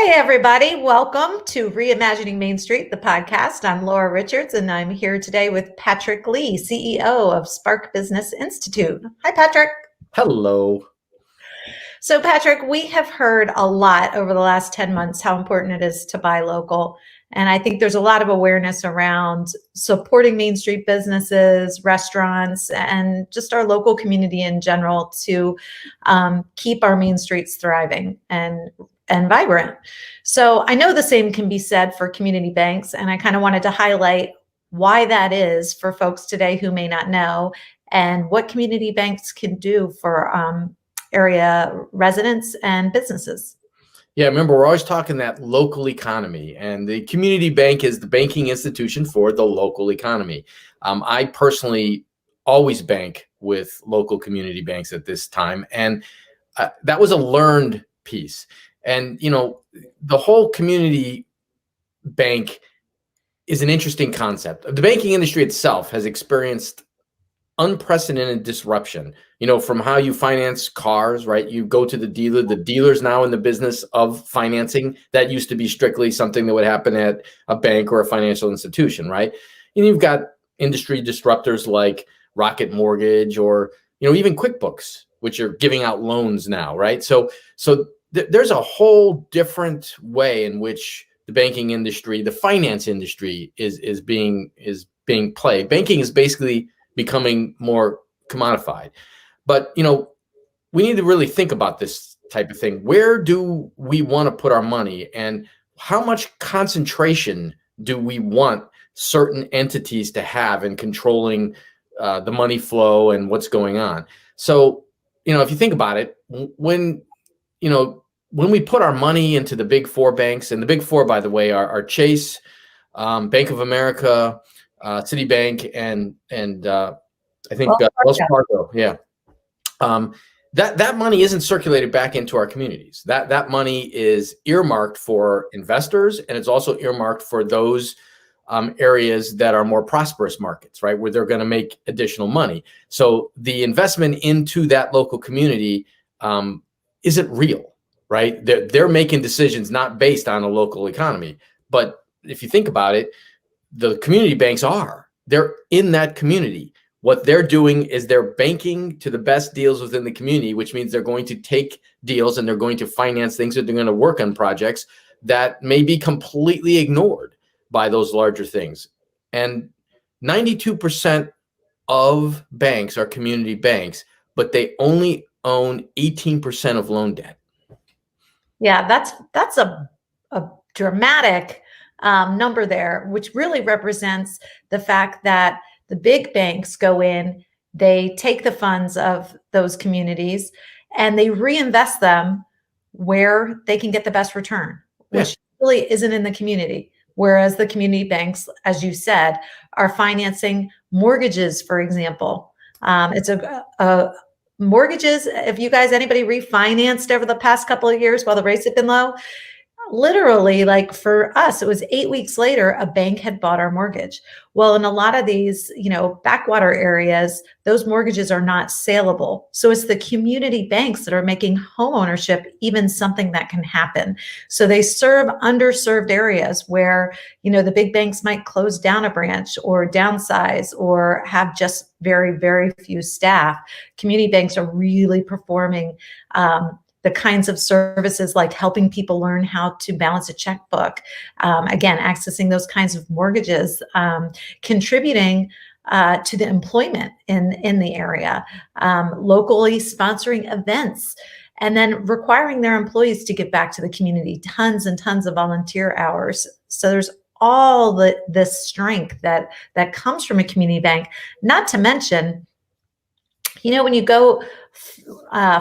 Hey, everybody. Welcome to Reimagining Main Street, the podcast. I'm Laura Richards, and I'm here today with Patrick Lee, CEO of Spark Business Institute. Hi, Patrick. Hello. So, Patrick, we have heard a lot over the last 10 months how important it is to buy local. And I think there's a lot of awareness around supporting Main Street businesses, restaurants, and just our local community in general to keep our Main Streets thriving and vibrant. So I know the same can be said for community banks, and I kind of wanted to highlight why that is for folks today who may not know, and what community banks can do for area residents and businesses. Yeah, remember, we're always talking that local economy, and the community bank is the banking institution for the local economy. I personally always bank with local community banks at this time, and that was a learned piece. And, the whole community bank is an interesting concept. The banking industry itself has experienced unprecedented disruption, from how you finance cars, right? You go to the dealer's now in the business of financing. That used to be strictly something that would happen at a bank or a financial institution, right? And you've got industry disruptors like Rocket Mortgage or, even QuickBooks, which are giving out loans now, right? So there's a whole different way in which the banking industry, the finance industry is being played. Banking is basically becoming more commodified. But, we need to really think about this type of thing. Where do we want to put our money, and how much concentration do we want certain entities to have in controlling the money flow and what's going on? So, if you think about it, when we put our money into the big four banks, and the big four, by the way, are Chase, Bank of America, Citibank, and I think Wells Fargo. Yeah. That money isn't circulated back into our communities. That money is earmarked for investors, and it's also earmarked for those areas that are more prosperous markets, right, where they're going to make additional money. So the investment into that local community isn't real, right? They're making decisions not based on a local economy. But if you think about it, the community banks they're in that community. What they're doing is they're banking to the best deals within the community, which means they're going to take deals and they're going to finance things, that they're going to work on projects that may be completely ignored by those larger things. And 92% of banks are community banks, but they only own 18% of loan debt. Yeah, that's a dramatic number there, which really represents the fact that the big banks go in, they take the funds of those communities and they reinvest them where they can get the best return, which really isn't in the community. Whereas the community banks, as you said, are financing mortgages, for example. It's a mortgages. If you guys, anybody refinanced over the past couple of years while the rates have been low, literally, like for us, it was 8 weeks later, a bank had bought our mortgage. Well, in a lot of these, backwater areas, those mortgages are not saleable. So it's the community banks that are making home ownership even something that can happen. So they serve underserved areas where, the big banks might close down a branch or downsize or have just very, very few staff. Community banks are really performing the kinds of services like helping people learn how to balance a checkbook, again, accessing those kinds of mortgages, contributing to the employment in the area, locally sponsoring events, and then requiring their employees to give back to the community, tons and tons of volunteer hours. So there's all the strength that comes from a community bank, not to mention, when you go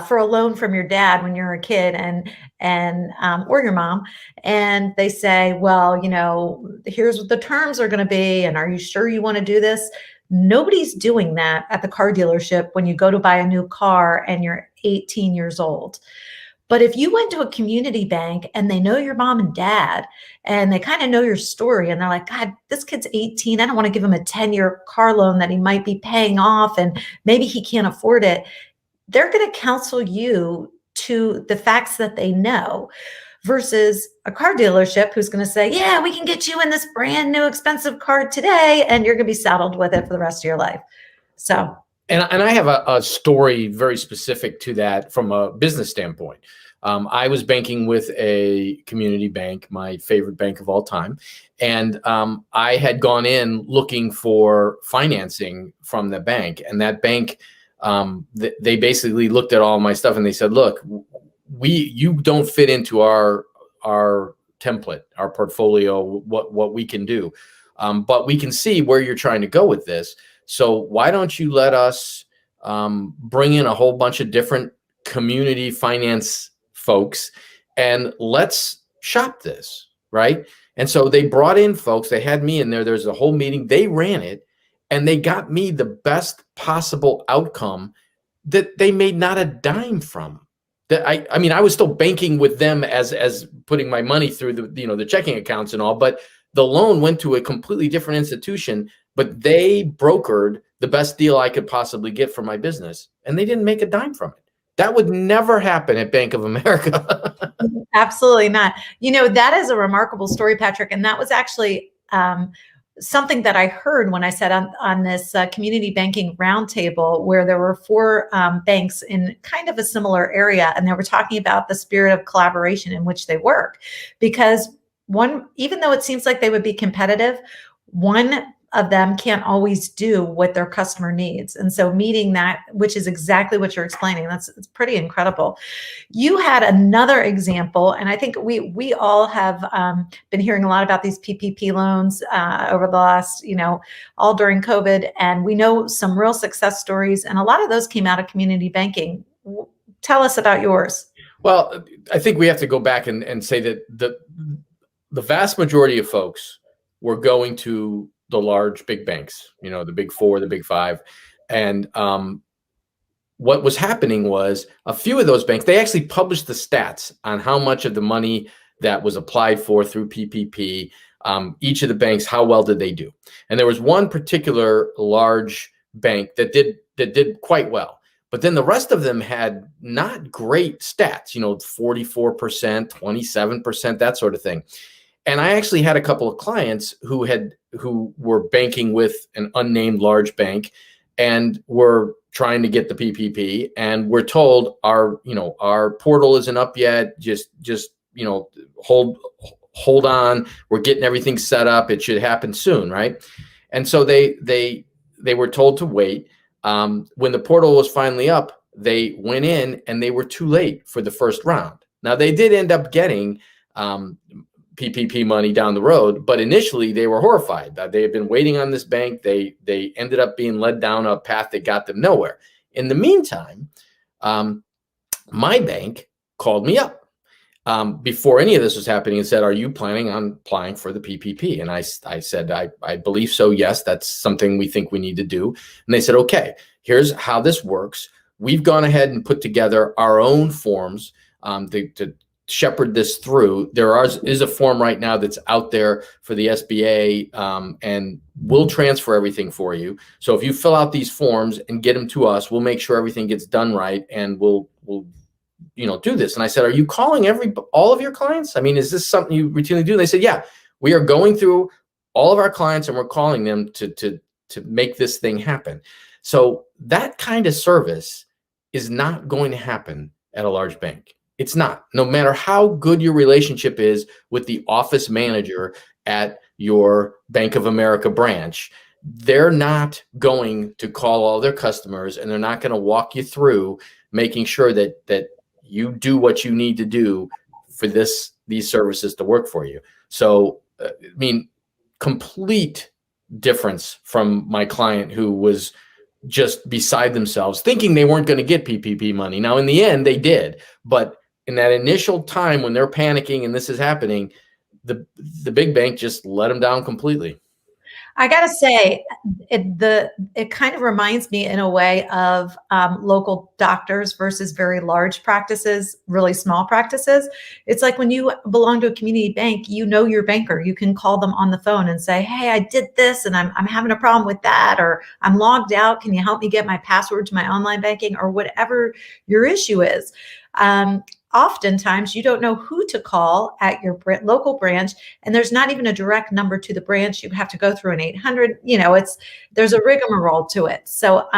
for a loan from your dad when you're a kid and or your mom, and they say, well, here's what the terms are going to be, and are you sure you want to do this? Nobody's doing that at the car dealership when you go to buy a new car and you're 18 years old. But if you went to a community bank and they know your mom and dad and they kind of know your story and they're like, God, this kid's 18. I don't want to give him a 10-year car loan that he might be paying off and maybe he can't afford it. They're going to counsel you to the facts that they know. versus a car dealership who's going to say, yeah, we can get you in this brand new expensive car today, and you're going to be saddled with it for the rest of your life. So, and I have a story very specific to that from a business standpoint. I was banking with a community bank, my favorite bank of all time. And I had gone in looking for financing from the bank. And that bank, they basically looked at all my stuff and they said, look, you don't fit into our template, our portfolio, what we can do. But we can see where you're trying to go with this. So why don't you let us bring in a whole bunch of different community finance folks and let's shop this, right? And so they brought in folks, they had me in there, there's a whole meeting, they ran it, and they got me the best possible outcome that they made not a dime from. That I mean, I was still banking with them as putting my money through the checking accounts and all, but the loan went to a completely different institution, but they brokered the best deal I could possibly get for my business, and they didn't make a dime from it. That would never happen at Bank of America. Absolutely not. That is a remarkable story, Patrick. And that was actually something that I heard when I sat on this community banking roundtable, where there were 4 banks in kind of a similar area. And they were talking about the spirit of collaboration in which they work. Because even though it seems like they would be competitive, one of them can't always do what their customer needs. And so meeting that, which is exactly what you're explaining, it's pretty incredible. You had another example, and I think we all have been hearing a lot about these PPP loans over the last, all during COVID, and we know some real success stories, and a lot of those came out of community banking. Tell us about yours. Well, I think we have to go back and say that the vast majority of folks were going to the large big banks, the big 4, the big 5. And what was happening was a few of those banks, they actually published the stats on how much of the money that was applied for through PPP, each of the banks, how well did they do? And there was one particular large bank that did quite well. But then the rest of them had not great stats, 44%, 27%, that sort of thing. And I actually had a couple of clients who were banking with an unnamed large bank and were trying to get the PPP, and we're told our portal isn't up yet. Just hold on. We're getting everything set up. It should happen soon, right? And so they were told to wait. When the portal was finally up, they went in and they were too late for the first round. Now they did end up getting PPP money down the road, but initially they were horrified that they had been waiting on this bank. They ended up being led down a path that got them nowhere. In the meantime, my bank called me up before any of this was happening and said, "Are you planning on applying for the PPP?" And I said, "I believe so. Yes, that's something we think we need to do." And they said, "Okay, here's how this works. We've gone ahead and put together our own forms to shepherd this through. There is a form right now that's out there for the SBA, and we'll transfer everything for you. So if you fill out these forms and get them to us, we'll make sure everything gets done right, and we'll do this." And I said, "Are you calling all of your clients? I mean, is this something you routinely do?" And they said, "Yeah, we are going through all of our clients and we're calling them to make this thing happen." So that kind of service is not going to happen at a large bank. It's not. No matter how good your relationship is with the office manager at your Bank of America branch, they're not going to call all their customers, and they're not going to walk you through making sure that you do what you need to do for these services to work for you. So, I mean, complete difference from my client who was just beside themselves, thinking they weren't going to get PPP money. Now, in the end, they did, but in that initial time when they're panicking and this is happening, the big bank just let them down completely. I gotta say, it kind of reminds me in a way of local doctors versus very large practices, really small practices. It's like when you belong to a community bank, you know your banker. You can call them on the phone and say, "Hey, I did this and I'm having a problem with that," or "I'm logged out. Can you help me get my password to my online banking?" or whatever your issue is. oftentimes you don't know who to call at your local branch, and there's not even a direct number to the branch. You have to go through an 800. There's a rigmarole to it. So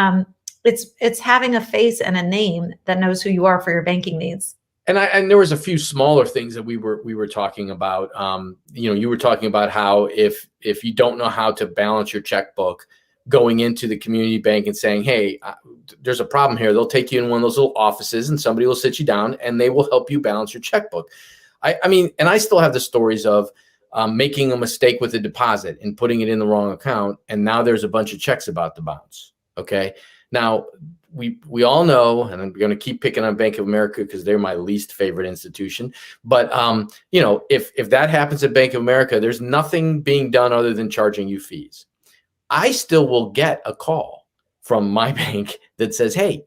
it's having a face and a name that knows who you are for your banking needs. And there was a few smaller things that we were talking about. You were talking about how if you don't know how to balance your checkbook, going into the community bank and saying, hey, there's a problem here. They'll take you in one of those little offices and somebody will sit you down and they will help you balance your checkbook. I mean, and I still have the stories of making a mistake with a deposit and putting it in the wrong account. And now there's a bunch of checks about to bounce. Okay. Now we all know, and I'm going to keep picking on Bank of America because they're my least favorite institution. But, if that happens at Bank of America, there's nothing being done other than charging you fees. I still will get a call from my bank that says, hey,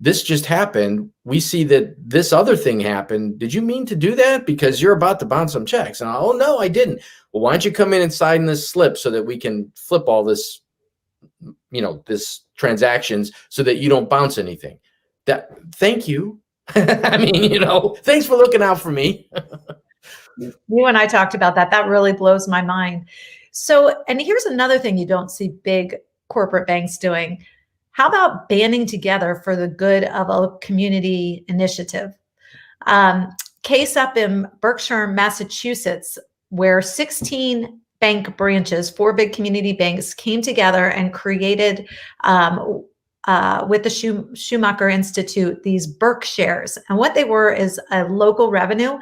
this just happened. We see that this other thing happened. Did you mean to do that? Because you're about to bounce some checks. And oh, no, I didn't. Well, why don't you come in and sign this slip so that we can flip all this, this transactions so that you don't bounce anything. Thank you. I mean, thanks for looking out for me. You and I talked about that. That really blows my mind. So, and here's another thing you don't see big corporate banks doing. How about banding together for the good of a community initiative? Case up in Berkshire, Massachusetts, where 16 bank branches, 4 big community banks, came together and created with the Schumacher Institute these Berkshires. And what they were is a local revenue,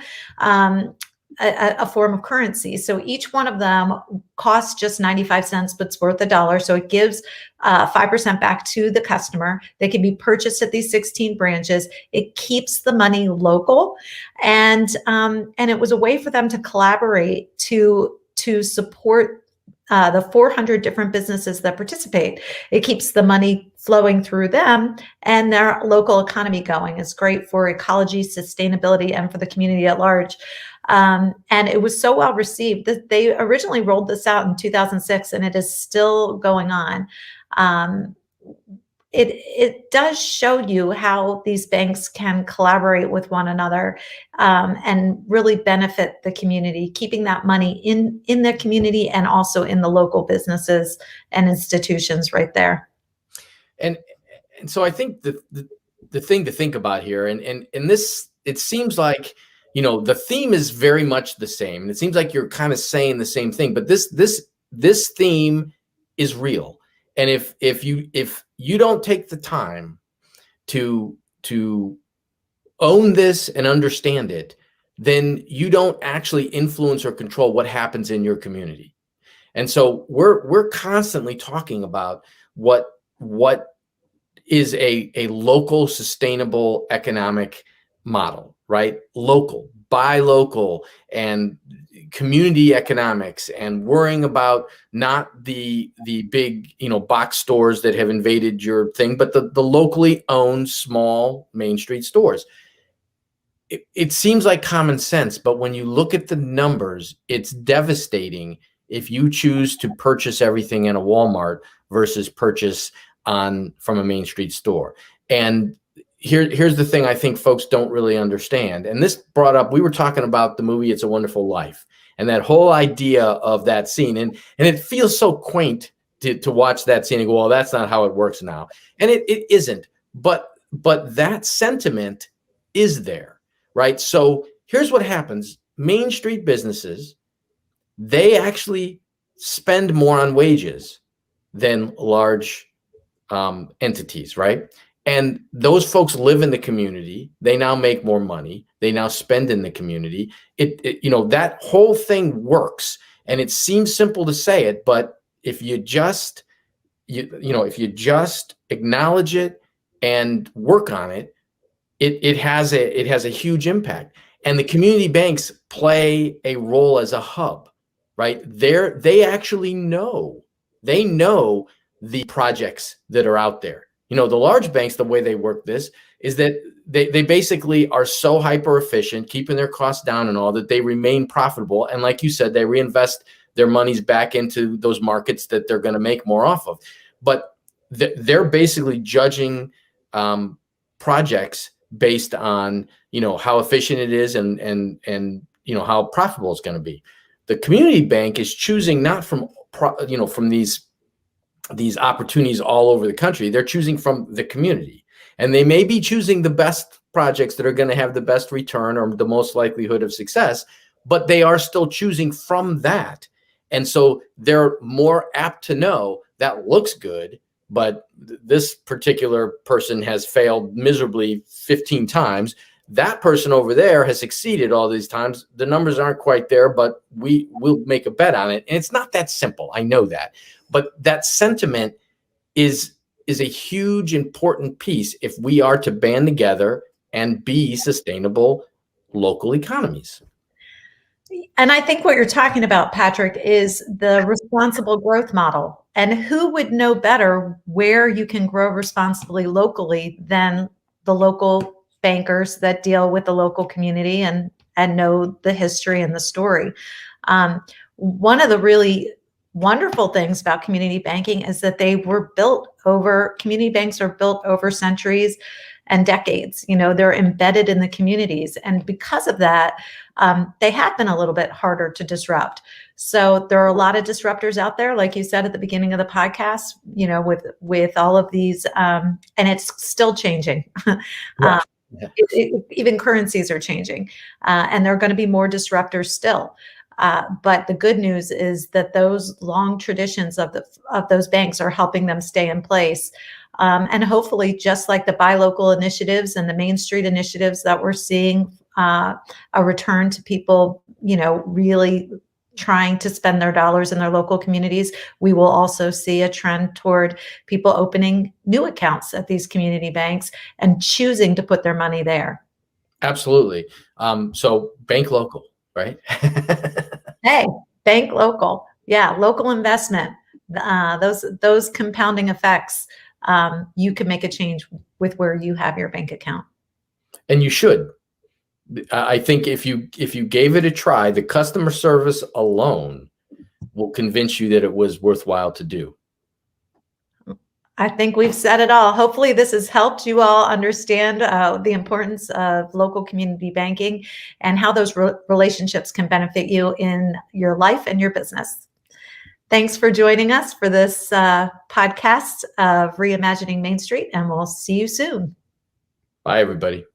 a form of currency. So each one of them costs just 95 cents, but it's worth $1. So it gives 5% back to the customer. They can be purchased at these 16 branches. It keeps the money local. And it was a way for them to collaborate to support the 400 different businesses that participate. It keeps the money flowing through them and their local economy going. It's great for ecology, sustainability, and for the community at large. And it was so well received that they originally rolled this out in 2006, and it is still going on. It does show you how these banks can collaborate with one another and really benefit the community, keeping that money in the community and also in the local businesses and institutions right there. And so I think the thing to think about here, and this, it seems like, the theme is very much the same. And it seems like you're kind of saying the same thing, but this theme is real. And if you don't take the time to own this and understand it, then you don't actually influence or control what happens in your community. And so we're constantly talking about what is a local sustainable economic model, right? Local, buy local, and community economics, and worrying about not the big, box stores that have invaded your thing, but the locally owned small Main Street stores. It seems like common sense, but when you look at the numbers, it's devastating if you choose to purchase everything in a Walmart versus purchase from a Main Street store. And here's the thing I think folks don't really understand. And this brought up, we were talking about the movie It's a Wonderful Life, and that whole idea of that scene. And it feels so quaint to watch that scene and go, well, that's not how it works now. And it isn't. But that sentiment is there, right? So here's what happens. Main Street businesses, they actually spend more on wages than large entities, right? And those folks live in the community. They now make more money. They now spend in the community. That whole thing works. And it seems simple to say it, but if you just, if you just acknowledge it and work on it, it has a huge impact. And the community banks play a role as a hub, right? They actually know the projects that are out there. The large banks, the way they work this is that they basically are so hyper efficient, keeping their costs down and all, that they remain profitable. And like you said, they reinvest their monies back into those markets that they're going to make more off of. But they're basically judging projects based on, how efficient it is and how profitable it's going to be. The community bank is choosing not from from these opportunities all over the country. They're choosing from the community, and they may be choosing the best projects that are going to have the best return or the most likelihood of success, but they are still choosing from that. And so they're more apt to know that looks good, but this particular person has failed miserably 15 times. That person over there has succeeded all these times. The numbers aren't quite there, but we will make a bet on it. And it's not that simple. I know that. But that sentiment is a huge, important piece if we are to band together and be sustainable local economies. And I think what you're talking about, Patrick, is the responsible growth model. And who would know better where you can grow responsibly locally than the local bankers that deal with the local community and know the history and the story. One of the really wonderful things about community banking is that community banks are built over centuries and decades. They're embedded in the communities. And because of that, they have been a little bit harder to disrupt. So there are a lot of disruptors out there, like you said at the beginning of the podcast, with all of these, and it's still changing. Yeah. Even currencies are changing, and there are going to be more disruptors still. But the good news is that those long traditions of those banks are helping them stay in place. And hopefully, just like the buy local initiatives and the Main Street initiatives that we're seeing, a return to people, really trying to spend their dollars in their local communities, we will also see a trend toward people opening new accounts at these community banks and choosing to put their money there. Absolutely. So bank local, right? Hey, bank local. Yeah, local investment. Those compounding effects, you can make a change with where you have your bank account. And you should. I think if you gave it a try, the customer service alone will convince you that it was worthwhile to do. I think we've said it all. Hopefully this has helped you all understand the importance of local community banking and how those relationships can benefit you in your life and your business. Thanks for joining us for this podcast of Reimagining Main Street, and we'll see you soon. Bye, everybody.